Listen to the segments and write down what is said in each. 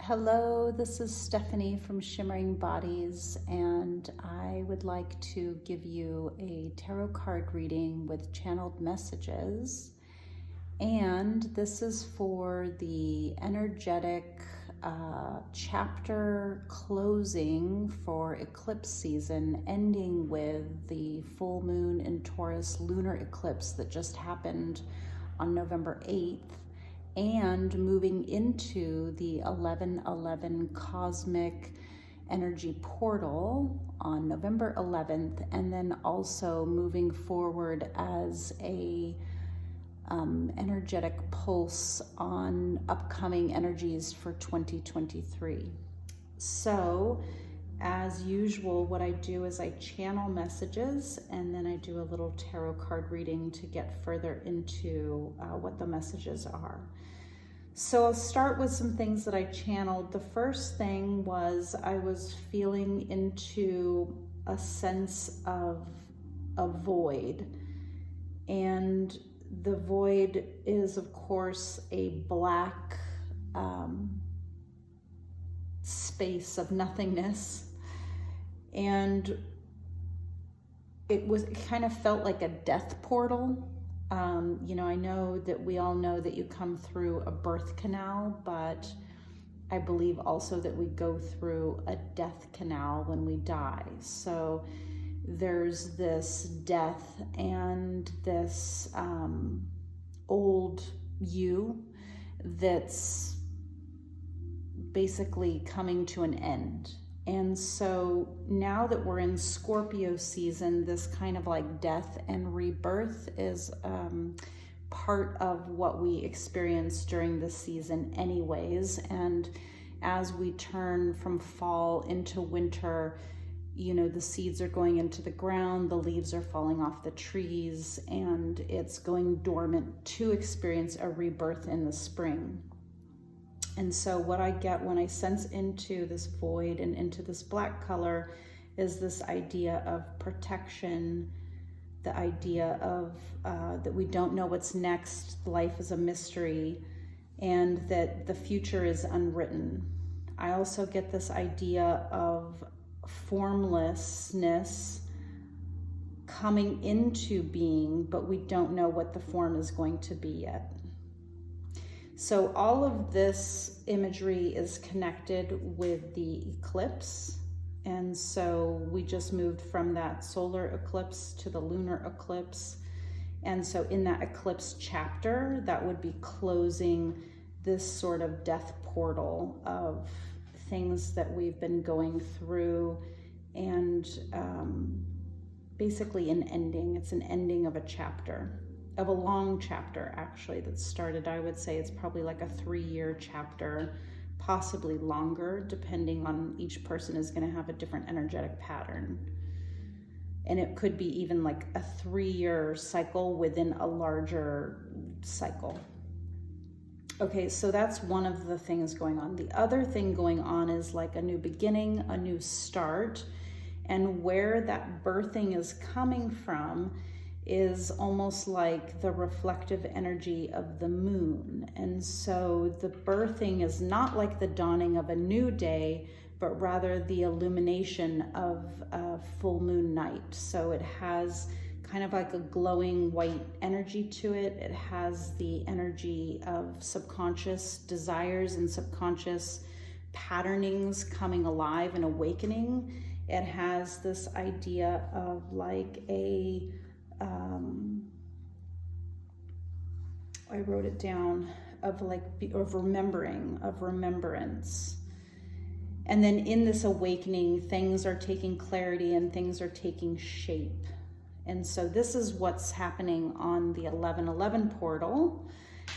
Hello, this is Stephanie from Shimmering Bodies, and I would like to give you a tarot card reading with channeled messages. And this is for the energetic chapter closing for eclipse season, ending with the full moon in Taurus lunar eclipse that just happened on November 8th. And moving into the 11/11 cosmic energy portal on November 11th, and then also moving forward as a energetic pulse on upcoming energies for 2023. So as usual, what I do is I channel messages and then I do a little tarot card reading to get further into what the messages are. So I'll start with some things that I channeled. The first thing was I was feeling into a sense of a void. And the void is, of course, a black space of nothingness. And it kind of felt like a death portal. I know that we all know that you come through a birth canal, but I believe also that we go through a death canal when we die. So there's this death and this old you that's basically coming to an end. And so now that we're in Scorpio season, this kind of like death and rebirth is part of what we experience during the season anyways. And as we turn from fall into winter, the seeds are going into the ground, the leaves are falling off the trees, and it's going dormant to experience a rebirth in the spring. And so what I get when I sense into this void and into this black color is this idea of protection, the idea of that we don't know what's next, life is a mystery, and that the future is unwritten. I also get this idea of formlessness coming into being, but we don't know what the form is going to be yet. So all of this imagery is connected with the eclipse. And so we just moved from that solar eclipse to the lunar eclipse. And so in that eclipse chapter, that would be closing this sort of death portal of things that we've been going through, and basically an ending. It's an ending of a chapter. Of a long chapter, actually, that started, I would say it's probably like a 3-year chapter, possibly longer, depending on each person is going to have a different energetic pattern. And it could be even like a 3-year cycle within a larger cycle. Okay, so that's one of the things going on. The other thing going on is like a new beginning, a new start, and where that birthing is coming from is almost like the reflective energy of the moon. And so the birthing is not like the dawning of a new day, but rather the illumination of a full moon night. So it has kind of like a glowing white energy to it. It has the energy of subconscious desires and subconscious patternings coming alive and awakening. It has this idea of like a I wrote it down, of remembrance. And then in this awakening, things are taking clarity and things are taking shape. And so this is what's happening on the 11/11 portal.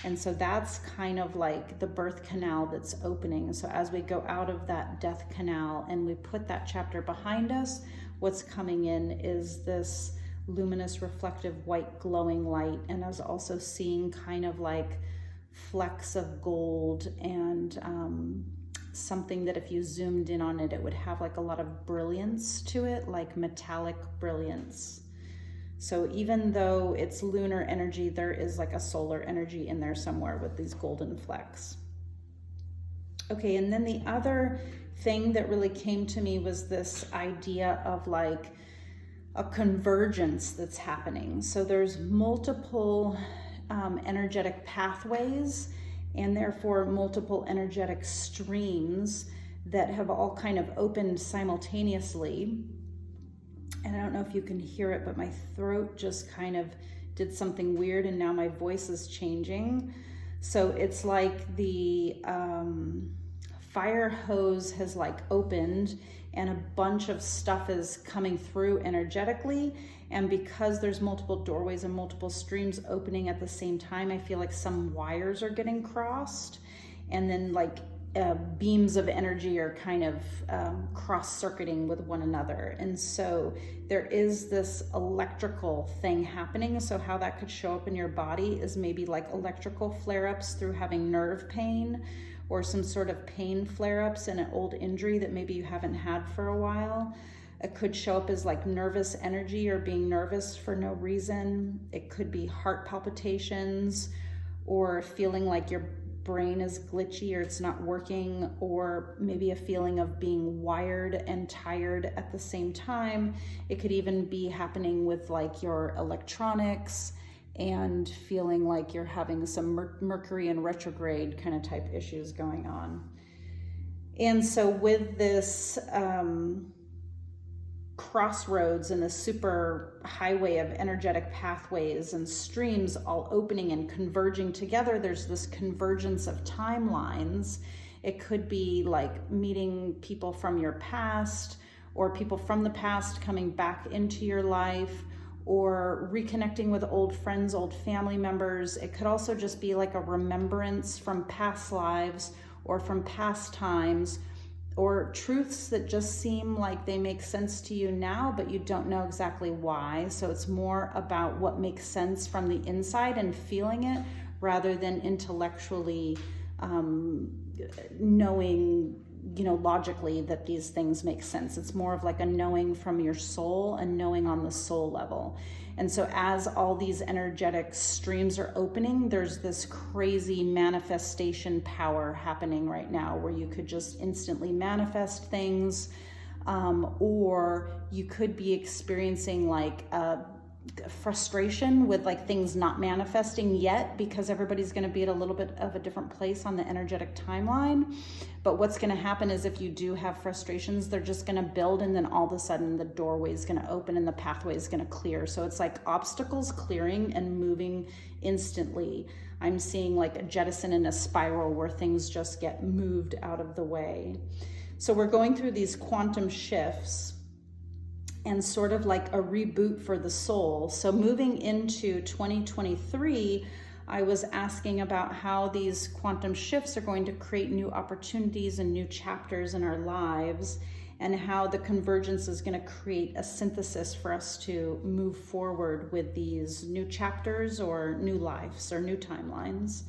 And so that's kind of like the birth canal that's opening. So as we go out of that death canal and we put that chapter behind us, what's coming in is this luminous, reflective, white, glowing light. And I was also seeing kind of like flecks of gold and something that if you zoomed in on it, it would have like a lot of brilliance to it, like metallic brilliance. So even though it's lunar energy, there is like a solar energy in there somewhere with these golden flecks. Okay, and then the other thing that really came to me was this idea of like a convergence that's happening. So there's multiple energetic pathways, and therefore multiple energetic streams that have all kind of opened simultaneously. And I don't know if you can hear it, but my throat just kind of did something weird, and now my voice is changing. So it's like the fire hose has like opened, and a bunch of stuff is coming through energetically. And because there's multiple doorways and multiple streams opening at the same time, I feel like some wires are getting crossed, and then like beams of energy are kind of cross-circuiting with one another. And so there is this electrical thing happening. So how that could show up in your body is maybe like electrical flare-ups through having nerve pain, or some sort of pain flare-ups in an old injury that maybe you haven't had for a while. It could show up as like nervous energy or being nervous for no reason. It could be heart palpitations, or feeling like your brain is glitchy or it's not working, or maybe a feeling of being wired and tired at the same time. It could even be happening with like your electronics, and feeling like you're having some Mercury in retrograde kind of type issues going on. And so with this crossroads and the super highway of energetic pathways and streams all opening and converging together, there's this convergence of timelines. It could be like meeting people from your past, or people from the past coming back into your life, or reconnecting with old friends, old family members. It could also just be like a remembrance from past lives or from past times, or truths that just seem like they make sense to you now, but you don't know exactly why. So it's more about what makes sense from the inside and feeling it, rather than intellectually knowing, logically that these things make sense. It's more of like a knowing from your soul, and knowing on the soul level. And so as all these energetic streams are opening, there's this crazy manifestation power happening right now, where you could just instantly manifest things, or you could be experiencing like frustration with like things not manifesting yet, because everybody's going to be at a little bit of a different place on the energetic timeline. But what's going to happen is, if you do have frustrations, they're just going to build, and then all of a sudden the doorway is going to open and the pathway is going to clear. So it's like obstacles clearing and moving instantly. I'm seeing like a jettison in a spiral where things just get moved out of the way. So we're going through these quantum shifts, and sort of like a reboot for the soul. So moving into 2023, I was asking about how these quantum shifts are going to create new opportunities and new chapters in our lives, and how the convergence is going to create a synthesis for us to move forward with these new chapters, or new lives, or new timelines.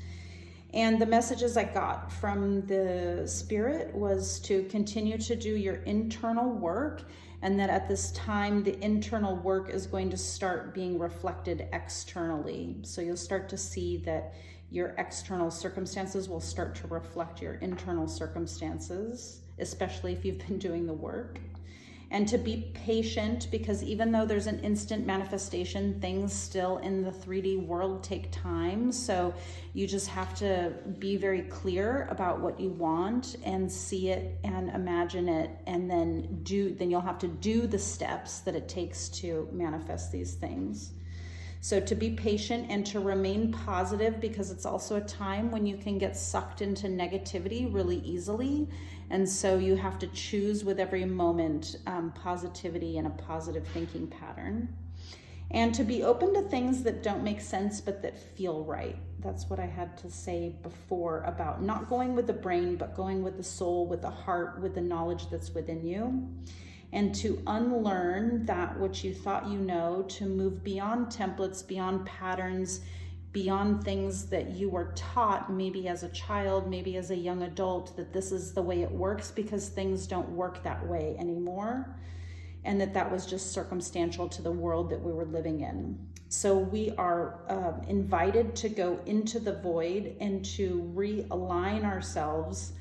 And the messages I got from the Spirit was to continue to do your internal work, and that at this time, the internal work is going to start being reflected externally. So you'll start to see that your external circumstances will start to reflect your internal circumstances, especially if you've been doing the work. And to be patient, because even though there's an instant manifestation, things still in the 3D world take time. So you just have to be very clear about what you want, and see it and imagine it, and then you'll have to do the steps that it takes to manifest these things. So to be patient and to remain positive, because it's also a time when you can get sucked into negativity really easily. And so you have to choose with every moment positivity and a positive thinking pattern. And to be open to things that don't make sense but that feel right. That's what I had to say before about not going with the brain, but going with the soul, with the heart, with the knowledge that's within you. And to unlearn that which you thought you know, to move beyond templates, beyond patterns, beyond things that you were taught, maybe as a child, maybe as a young adult, that this is the way it works, because things don't work that way anymore. And that was just circumstantial to the world that we were living in. So we are invited to go into the void and to realign ourselves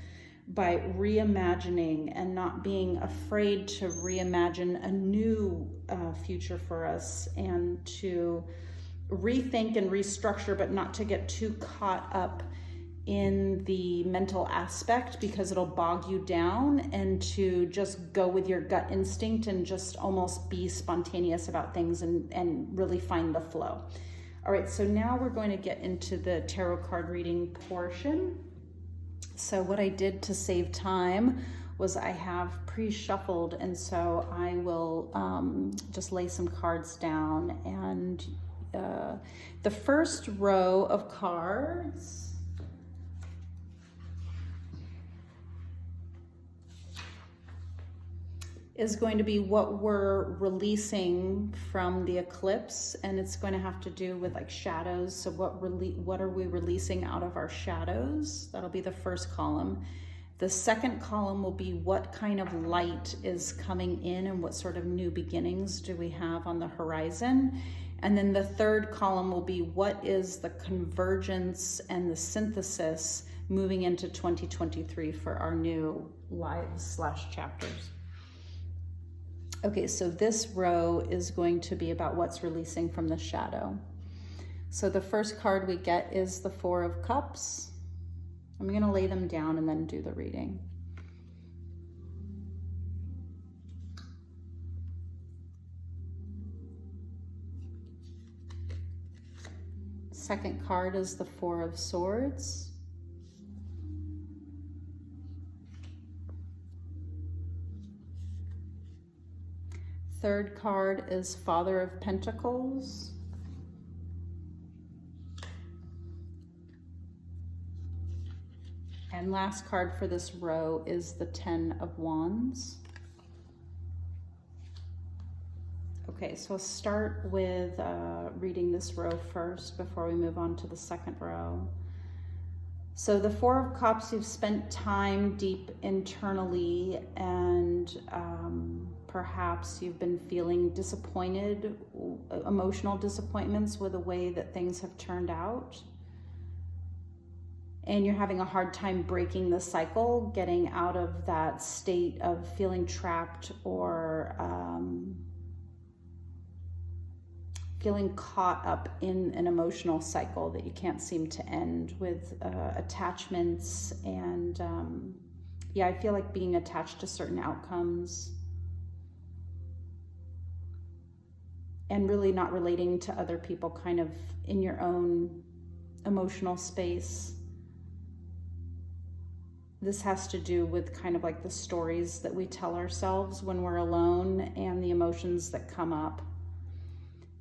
by reimagining and not being afraid to reimagine a new future for us, and to rethink and restructure, but not to get too caught up in the mental aspect because it'll bog you down, and to just go with your gut instinct and just almost be spontaneous about things and really find the flow. All right, so now we're going to get into the tarot card reading portion. So what I did to save time was I have pre-shuffled, and so I will just lay some cards down. And the first row of cards is going to be what we're releasing from the eclipse, and it's going to have to do with like shadows. So what are we releasing out of our shadows? That'll be the first column. The second column will be what kind of light is coming in and what sort of new beginnings do we have on the horizon. And then the third column will be what is the convergence and the synthesis moving into 2023 for our new lives/chapters. Okay, so this row is going to be about what's releasing from the shadow. So the first card we get is the Four of Cups. I'm going to lay them down and then do the reading. Second card is the Four of Swords. Third card is Father of Pentacles. And last card for this row is the Ten of Wands. Okay, so I'll start with reading this row first before we move on to the second row. So the Four of Cups, you've spent time deep internally, and perhaps you've been feeling disappointed, emotional disappointments with the way that things have turned out. And you're having a hard time breaking the cycle, getting out of that state of feeling trapped or feeling caught up in an emotional cycle that you can't seem to end with attachments. And I feel like being attached to certain outcomes and really not relating to other people, kind of in your own emotional space. This has to do with kind of like the stories that we tell ourselves when we're alone and the emotions that come up.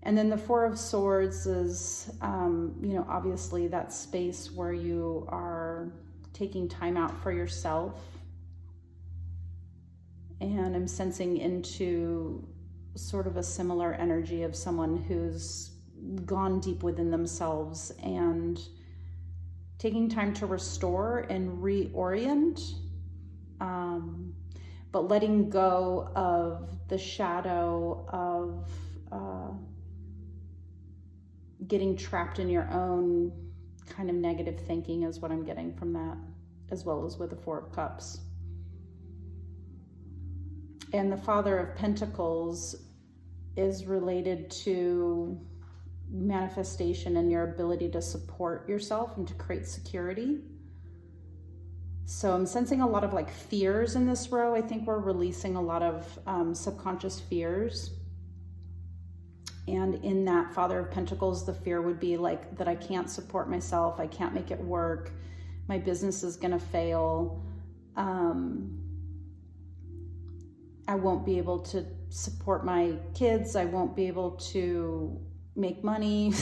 And then the Four of Swords is, obviously that space where you are taking time out for yourself. And I'm sensing into sort of a similar energy of someone who's gone deep within themselves and taking time to restore and reorient, but letting go of the shadow of getting trapped in your own kind of negative thinking is what I'm getting from that, as well as with the Four of Cups. And the Father of Pentacles is related to manifestation and your ability to support yourself and to create security. So I'm sensing a lot of like fears in this row. I think we're releasing a lot of subconscious fears. And in that Father of Pentacles, the fear would be like that I can't support myself, I can't make it work, my business is gonna fail, I won't be able to support my kids, I won't be able to make money,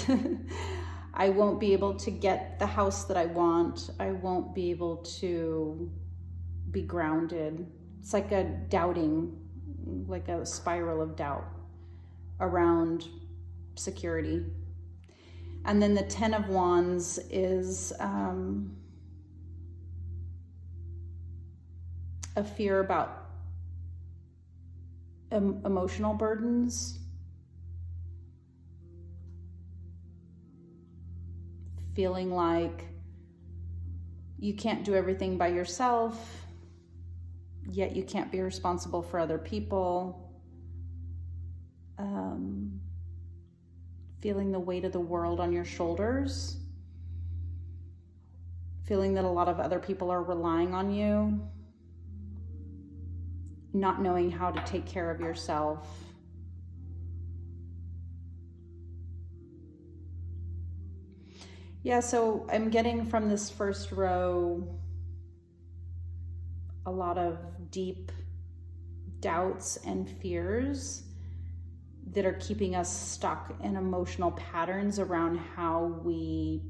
I won't be able to get the house that I want, I won't be able to be grounded. It's like a doubting, like a spiral of doubt around security. And then the Ten of Wands is a fear about emotional burdens, feeling like you can't do everything by yourself, yet you can't be responsible for other people. Feeling the weight of the world on your shoulders. Feeling that a lot of other people are relying on you. Not knowing how to take care of yourself. Yeah, so I'm getting from this first row a lot of deep doubts and fears that are keeping us stuck in emotional patterns around how we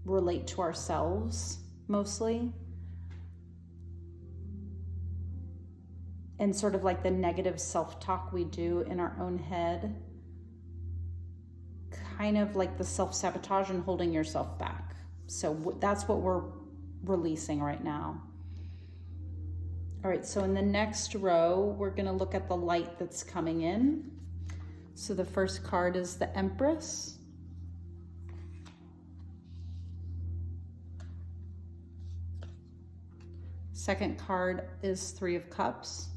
relate to ourselves, mostly. And sort of like the negative self-talk we do in our own head. Kind of like the self-sabotage and holding yourself back. So that's what we're releasing right now. All right, so in the next row, we're going to look at the light that's coming in. So the first card is the Empress. Second card is Three of Cups.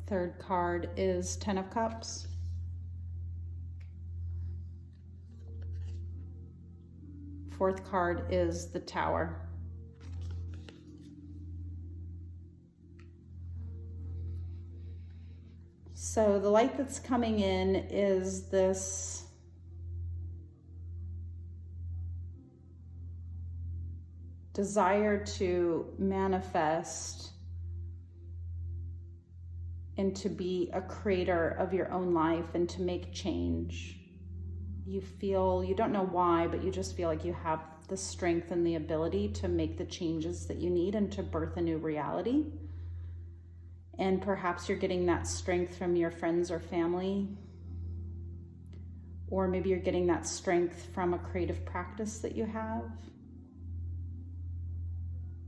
Third card is Ten of Cups. Fourth card is the Tower. So the light that's coming in is this desire to manifest and to be a creator of your own life and to make change. You feel, you don't know why, but you just feel like you have the strength and the ability to make the changes that you need and to birth a new reality. And perhaps you're getting that strength from your friends or family. Or maybe you're getting that strength from a creative practice that you have.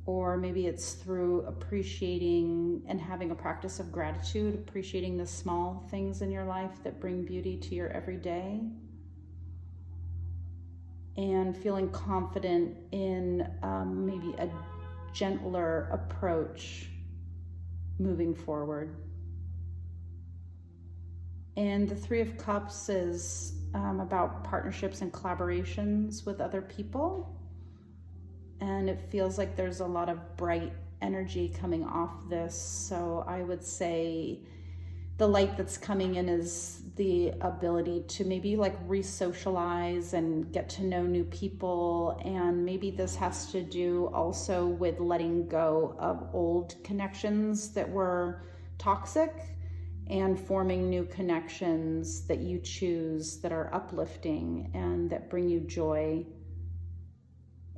Or maybe it's through appreciating and having a practice of gratitude, appreciating the small things in your life that bring beauty to your everyday. And feeling confident in maybe a gentler approach moving forward. And the Three of Cups is about partnerships and collaborations with other people. And it feels like there's a lot of bright energy coming off this. So I would say the light that's coming in is the ability to maybe like re-socialize and get to know new people. And maybe this has to do also with letting go of old connections that were toxic and forming new connections that you choose that are uplifting and that bring you joy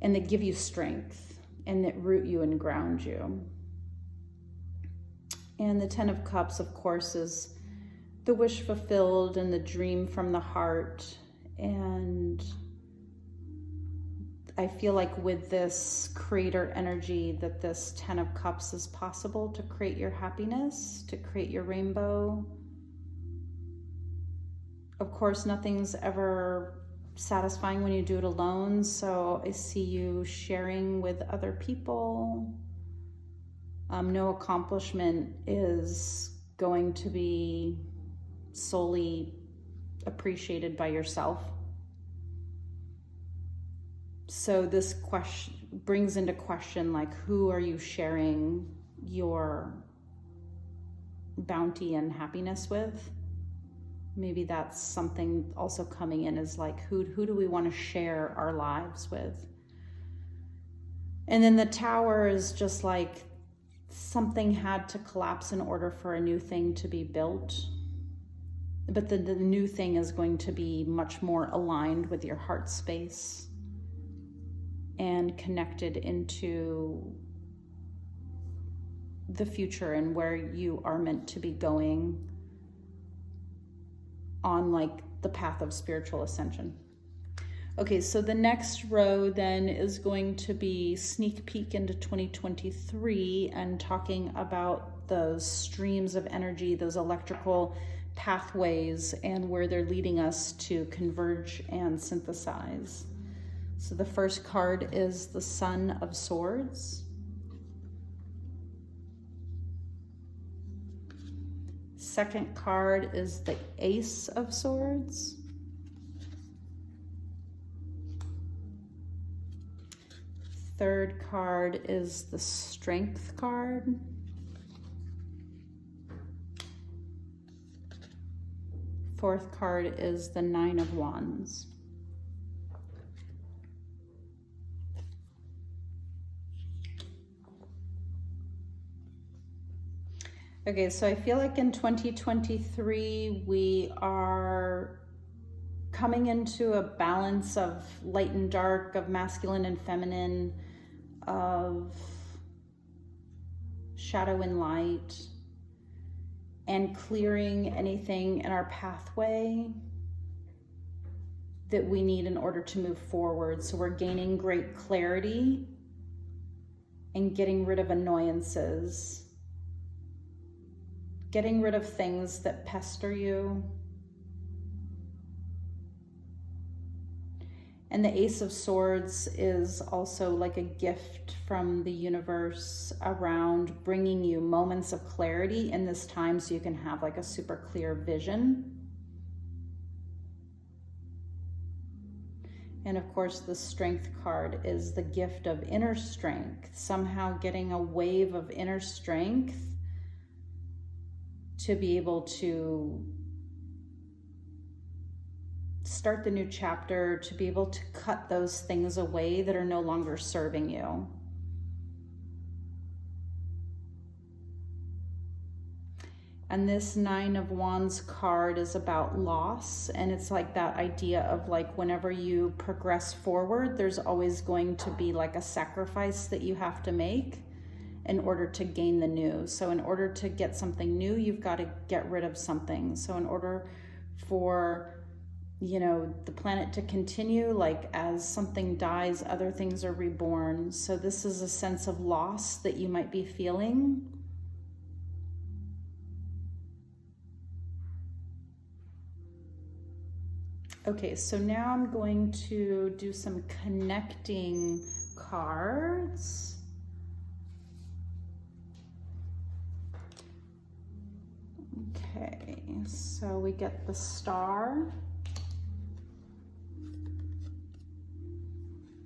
and that give you strength and that root you and ground you. And the Ten of Cups, of course, is the wish fulfilled and the dream from the heart. And I feel like with this creator energy that this Ten of Cups is possible to create your happiness, to create your rainbow. Of course, nothing's ever satisfying when you do it alone. So I see you sharing with other people. No accomplishment is going to be solely appreciated by yourself. So this question brings into question, like, who are you sharing your bounty and happiness with? Maybe that's something also coming in, is like, who do we want to share our lives with? And then the Tower is just like something had to collapse in order for a new thing to be built. But the new thing is going to be much more aligned with your heart space and connected into the future and where you are meant to be going on, like the path of spiritual ascension. Okay, so the next row then is going to be sneak peek into 2023 and talking about those streams of energy, those electrical pathways, and where they're leading us to converge and synthesize. So the first card is the Son of Swords. Second card is the Ace of Swords. Third card is the Strength card. Fourth card is the Nine of Wands. Okay, so I feel like in 2023, we are coming into a balance of light and dark, of masculine and feminine, of shadow and light, and clearing anything in our pathway that we need in order to move forward. So we're gaining great clarity and getting rid of annoyances. Getting rid of things that pester you. And the Ace of Swords is also like a gift from the universe around bringing you moments of clarity in this time so you can have like a super clear vision. And of course, the Strength card is the gift of inner strength, somehow getting a wave of inner strength to be able to start the new chapter, to be able to cut those things away that are no longer serving you. And this Nine of Wands card is about loss, and it's like that idea of like whenever you progress forward, there's always going to be like a sacrifice that you have to make in order to gain the new. So in order to get something new, you've got to get rid of something. So in order for, you know, the planet to continue, like as something dies, other things are reborn. So this is a sense of loss that you might be feeling. Okay, so now I'm going to do some connecting cards. Okay, so we get the Star,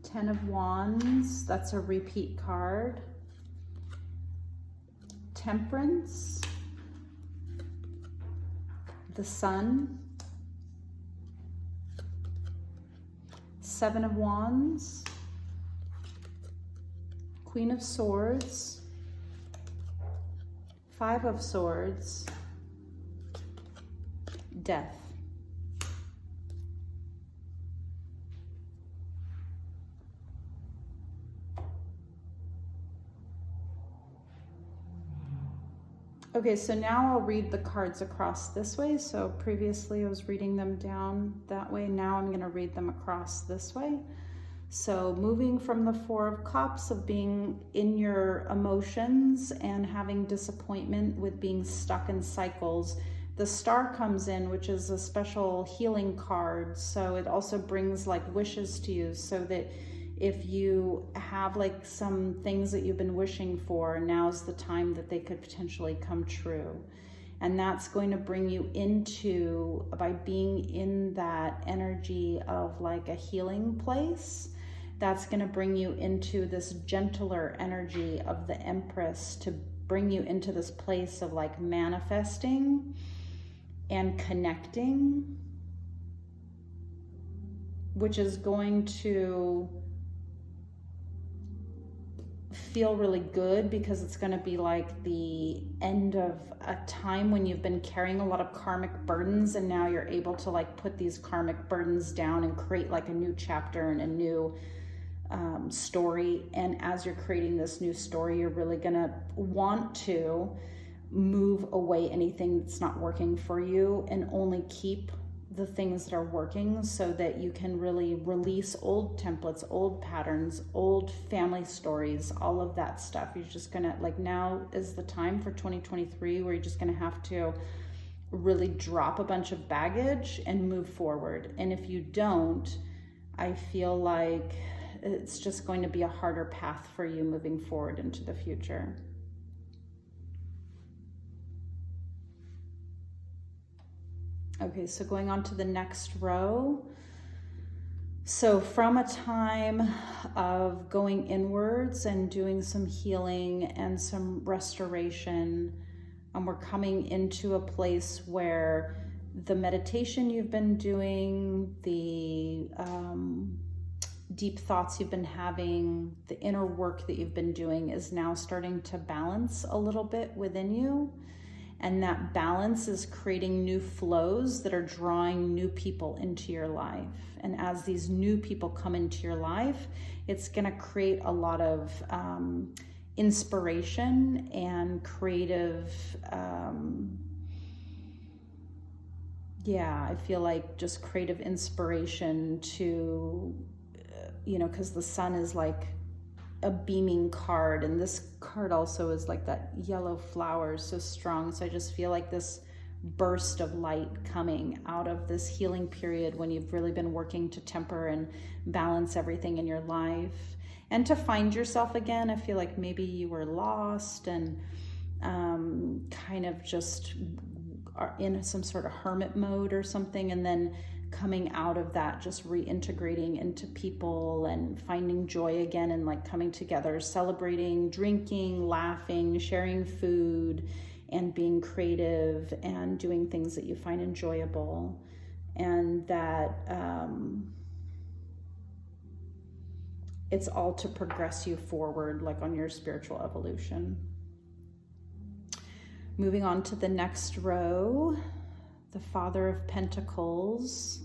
Ten of Wands, that's a repeat card, Temperance, the Sun, Seven of Wands, Queen of Swords, Five of Swords, Death. Okay, so now I'll read the cards across this way. So previously I was reading them down that way. Now I'm going to read them across this way. So moving from the Four of Cups, of being in your emotions and having disappointment with being stuck in cycles, the Star comes in, which is a special healing card. So it also brings like wishes to you, so that if you have like some things that you've been wishing for, now's the time that they could potentially come true. And that's going to bring you into, by being in that energy of like a healing place, that's going to bring you into this gentler energy of the Empress, to bring you into this place of like manifesting and connecting, which is going to feel really good, because it's going to be like the end of a time when you've been carrying a lot of karmic burdens, and now you're able to like put these karmic burdens down and create like a new chapter and a new story. And as you're creating this new story, you're really going to want to move away anything that's not working for you and only keep the things that are working, so that you can really release old templates, old patterns, old family stories, all of that stuff. You're just gonna, like, now is the time for 2023 where you're just gonna have to really drop a bunch of baggage and move forward. And if you don't, I feel like it's just going to be a harder path for you moving forward into the future. Okay, so going on to the next row. So from a time of going inwards and doing some healing and some restoration, we're coming into a place where the meditation you've been doing, the deep thoughts you've been having, the inner work that you've been doing is now starting to balance a little bit within you. And that balance is creating new flows that are drawing new people into your life. And as these new people come into your life, it's going to create a lot of inspiration and creative, I feel like just creative inspiration to, because the sun is like a beaming card, and this card also is like that yellow flower, so strong. So I just feel like this burst of light coming out of this healing period when you've really been working to temper and balance everything in your life and to find yourself again. I feel like maybe you were lost and kind of just are in some sort of hermit mode or something, and then coming out of that, just reintegrating into people and finding joy again, and like coming together, celebrating, drinking, laughing, sharing food, and being creative and doing things that you find enjoyable. And that it's all to progress you forward, like on your spiritual evolution. Moving on to the next row, the Father of Pentacles.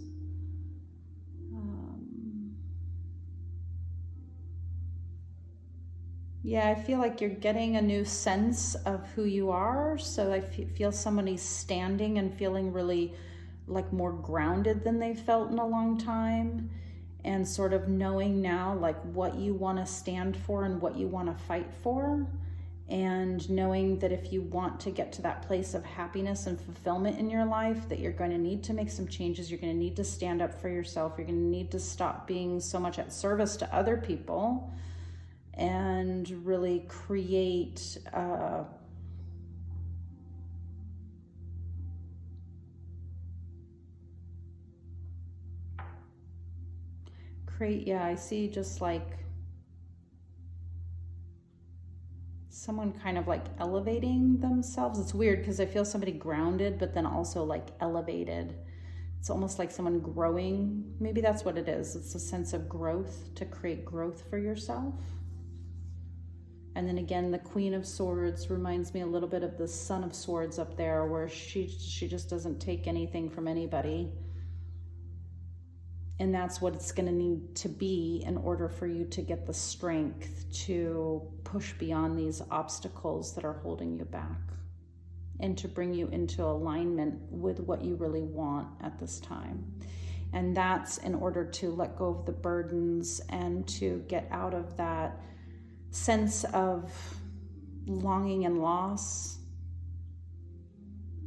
I feel like you're getting a new sense of who you are. So I feel somebody's standing and feeling really like more grounded than they've felt in a long time, and sort of knowing now like what you want to stand for and what you want to fight for. And knowing that if you want to get to that place of happiness and fulfillment in your life, that you're going to need to make some changes. You're going to need to stand up for yourself. You're going to need to stop being so much at service to other people and really create I see just like someone kind of like elevating themselves. It's weird because I feel somebody grounded, but then also like elevated. It's almost like someone growing. Maybe that's what it is. It's a sense of growth, to create growth for yourself. And then again, the Queen of Swords reminds me a little bit of the Son of Swords up there, where she just doesn't take anything from anybody. And that's what it's going to need to be in order for you to get the strength to push beyond these obstacles that are holding you back, and to bring you into alignment with what you really want at this time. And that's in order to let go of the burdens and to get out of that sense of longing and loss.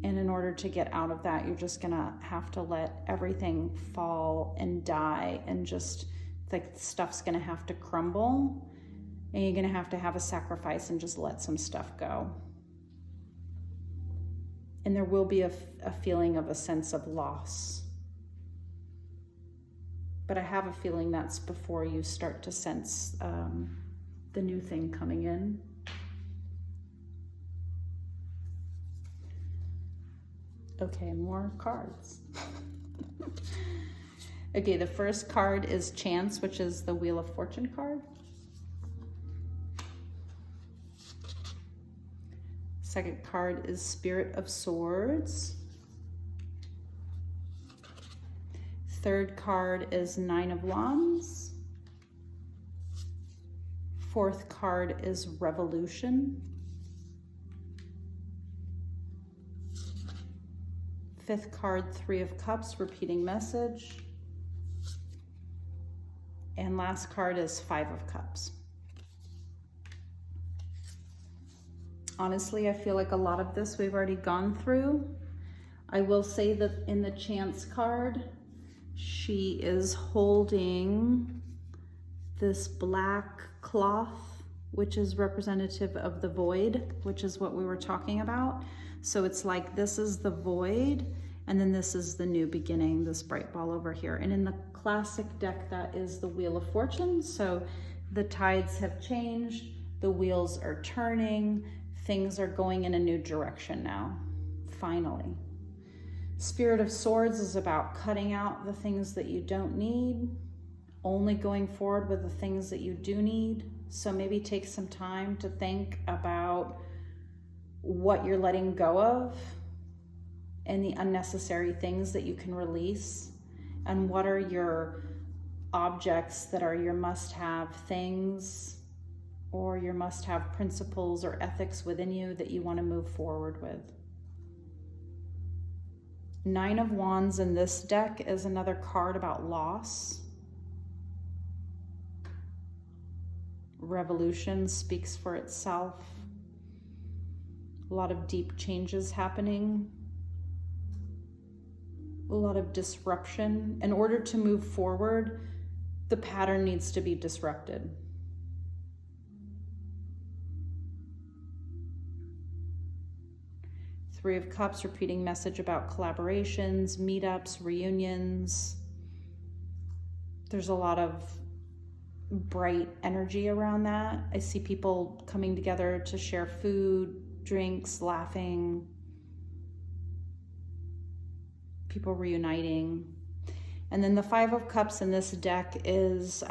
And in order to get out of that, you're just gonna have to let everything fall and die, and just like stuff's gonna have to crumble, and you're gonna have a sacrifice and just let some stuff go. And there will be a feeling of a sense of loss. But I have a feeling that's before you start to sense the new thing coming in. Okay, more cards. Okay, the first card is Chance, which is the Wheel of Fortune card. Second card is Spirit of Swords. Third card is Nine of Wands. Fourth card is Revolution. Fifth card, Three of Cups, repeating message. And last card is Five of Cups. Honestly, I feel like a lot of this we've already gone through. I will say that in the Chance card, She is holding this black cloth, which is representative of the void, which is what we were talking about. So it's like this is the void, and then this is the new beginning, this bright ball over here. And in the classic deck, that is the Wheel of Fortune. So the tides have changed, the wheels are turning, things are going in a new direction now, finally. Spirit of Swords is about cutting out the things that you don't need, only going forward with the things that you do need. So maybe take some time to think about what you're letting go of and the unnecessary things that you can release, and what are your objects that are your must-have things or your must-have principles or ethics within you that you want to move forward with. Nine of Wands in this deck is another card about loss. Revolution speaks for itself. A lot of deep changes happening. A lot of disruption. In order to move forward, the pattern needs to be disrupted. Three of Cups, repeating message about collaborations, meetups, reunions. There's a lot of bright energy around that. I see people coming together to share food, drinks, laughing, people reuniting. And then the Five of Cups in this deck is,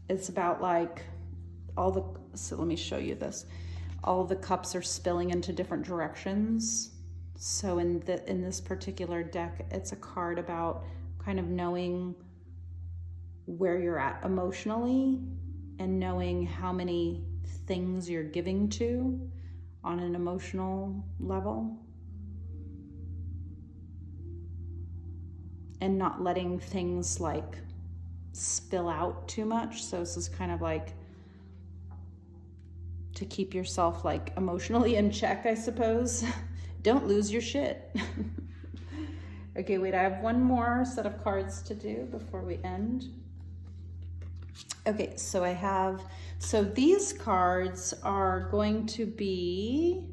it's about like so let me show you this. All the cups are spilling into different directions. So in this particular deck, it's a card about kind of knowing where you're at emotionally and knowing how many things you're giving to on an emotional level, and not letting things like spill out too much. So this is kind of like to keep yourself like emotionally in check, I suppose. Don't lose your shit. Okay, wait, I have one more set of cards to do before we end. Okay, so these cards are going to be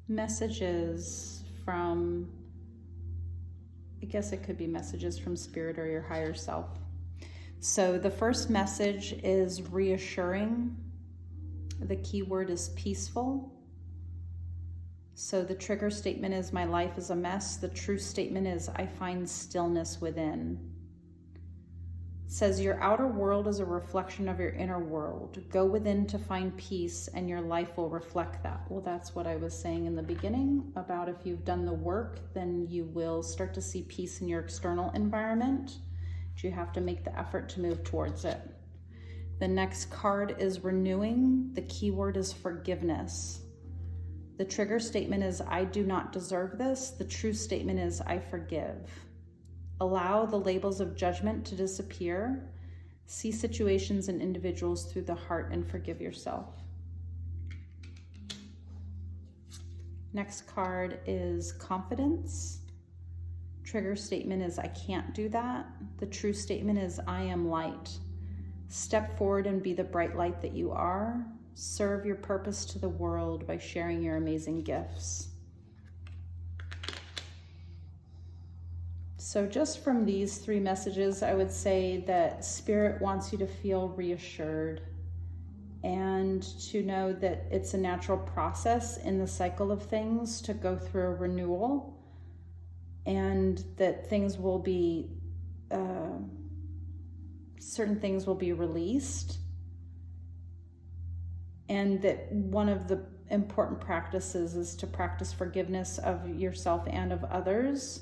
messages from, I guess it could be messages from Spirit or your higher self. So the first message is reassuring. The key word is peaceful. So the trigger statement is, my life is a mess. The true statement is, I find stillness within. It says, your outer world is a reflection of your inner world. Go within to find peace and your life will reflect that. Well, that's what I was saying in the beginning about if you've done the work, then you will start to see peace in your external environment. You have to make the effort to move towards it. The next card is renewing. The key word is forgiveness. The trigger statement is, I do not deserve this. The true statement is, I forgive. Allow the labels of judgment to disappear. See situations and individuals through the heart and forgive yourself. Next card is confidence. Trigger statement is, I can't do that. The true statement is, I am light. Step forward and be the bright light that you are. Serve your purpose to the world by sharing your amazing gifts. So just from these three messages, I would say that Spirit wants you to feel reassured and to know that it's a natural process in the cycle of things to go through a renewal, and that things will be, certain things will be released, and that one of the important practices is to practice forgiveness of yourself and of others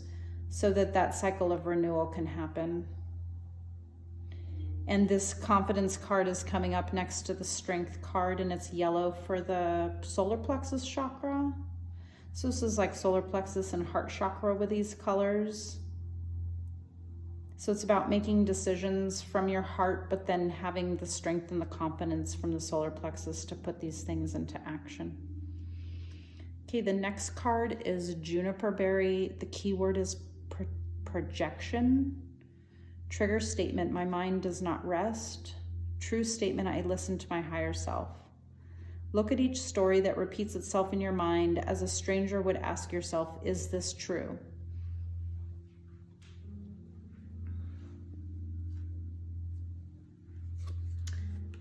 so that that cycle of renewal can happen. And this confidence card is coming up next to the strength card, and it's yellow for the solar plexus chakra. So this is like solar plexus and heart chakra with these colors. So it's about making decisions from your heart, but then having the strength and the confidence from the solar plexus to put these things into action. Okay, the next card is Juniper Berry. The keyword is projection. Trigger statement, my mind does not rest. True statement, I listen to my higher self. Look at each story that repeats itself in your mind as a stranger would ask yourself, is this true?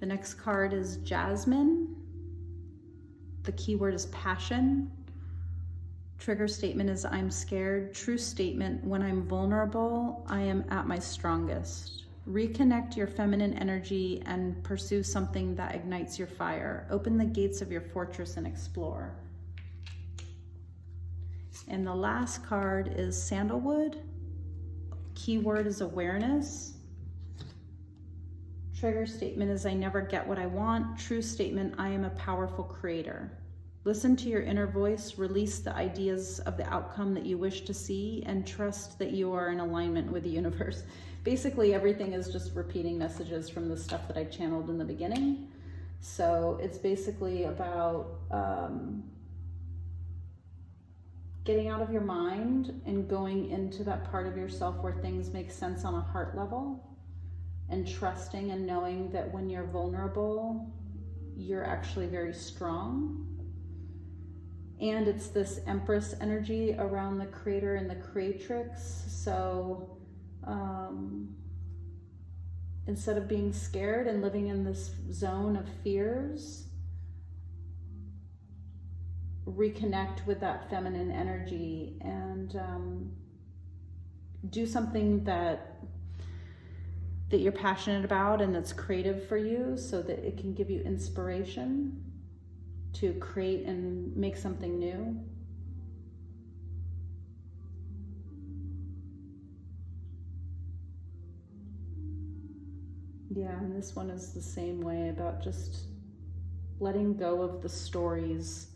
The next card is Jasmine. The keyword is passion. Trigger statement is I'm scared. True statement, when I'm vulnerable, I am at my strongest. Reconnect your feminine energy and pursue something that ignites your fire. Open the gates of your fortress and explore. And the last card is Sandalwood. Keyword is awareness. Trigger statement is I never get what I want. True statement, I am a powerful creator. Listen to your inner voice, release the ideas of the outcome that you wish to see, and trust that you are in alignment with the universe. Basically, everything is just repeating messages from the stuff that I channeled in the beginning. So it's basically about getting out of your mind and going into that part of yourself where things make sense on a heart level, and trusting and knowing that when you're vulnerable, you're actually very strong. And it's this Empress energy around the creator and the creatrix. So instead of being scared and living in this zone of fears, reconnect with that feminine energy and do something that you're passionate about and that's creative for you, so that it can give you inspiration to create and make something new. Yeah, and this one is the same way, about just letting go of the stories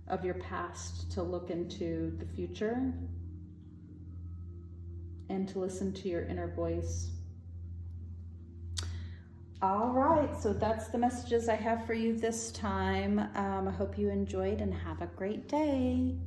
of your past to look into the future and to listen to your inner voice. All right, so that's the messages I have for you this time. I hope you enjoyed and have a great day.